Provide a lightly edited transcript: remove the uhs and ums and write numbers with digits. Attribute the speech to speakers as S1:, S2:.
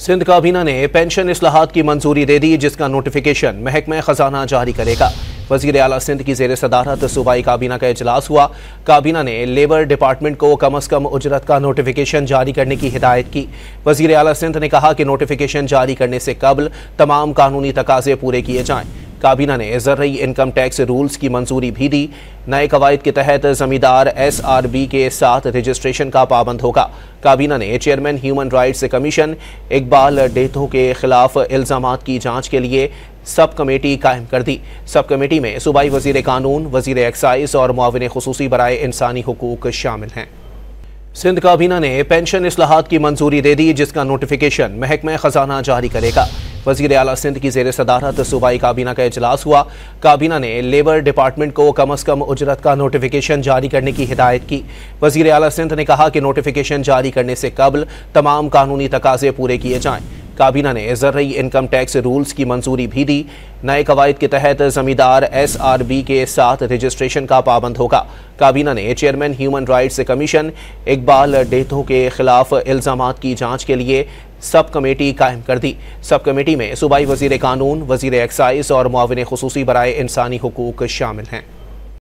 S1: सिंध काबीना ने पेंशन इस्लाहात की मंजूरी दे दी, जिसका नोटिफिकेशन महकमा खजाना जारी करेगा। वजीर आला सिंध की जेर सदारत सूबाई काबीना का इजलास हुआ। काबीना ने लेबर डिपार्टमेंट को कम अज कम उजरत का नोटिफिकेशन जारी करने की हिदायत की। वजीर आला सिंध ने कहा कि नोटिफिकेशन जारी करने से कबल तमाम कानूनी तकाजे पूरे किए जाएं। काबीना ने ज़र्री इनकम टैक्स रूल्स की मंजूरी भी दी। नए कवायद के तहत ज़मींदार SRB के साथ रजिस्ट्रेशन का पाबंद होगा। काबीना ने chairman human rights commission Iqbal डेथो के खिलाफ इल्ज़ामात की जांच के लिए सब कमेटी कायम कर दी। सब कमेटी में सूबाई वजीर कानून, वजीर एक्साइज और मुआविन खुसूसी बराए इंसानी हुकूक शामिल हैं। सिंध काबीना ने पेंशन इस्लाहात की मंजूरी दे दी, जिसका नोटिफिकेशन महकमा खजाना जारी करेगा। वजीर आला सिंध की जेर सदारत सूबाई काबीना का इजलास हुआ। काबीना ने लेबर डिपार्टमेंट को कम अज कम उजरत का नोटिफिकेशन जारी करने की हिदायत की। वजीर आला सिंध ने कहा कि नोटिफिकेशन जारी करने से कबल तमाम कानूनी तकाजे पूरे किए जाएं। काबीना ने ज़र्री इनकम टैक्स रूल्स की मंजूरी भी दी। नए कवायद के तहत ज़मींदार SRB के साथ रजिस्ट्रेशन का पाबंद होगा। काबीना ने chairman human rights commission Iqbal डेथो के खिलाफ इल्ज़ामात की जांच के लिए सब कमेटी कायम कर दी। सब कमेटी में सूबाई वजीर कानून, वजीर एक्साइज और मुआविन खुसूसी बराए इंसानी हुकूक शामिल हैं।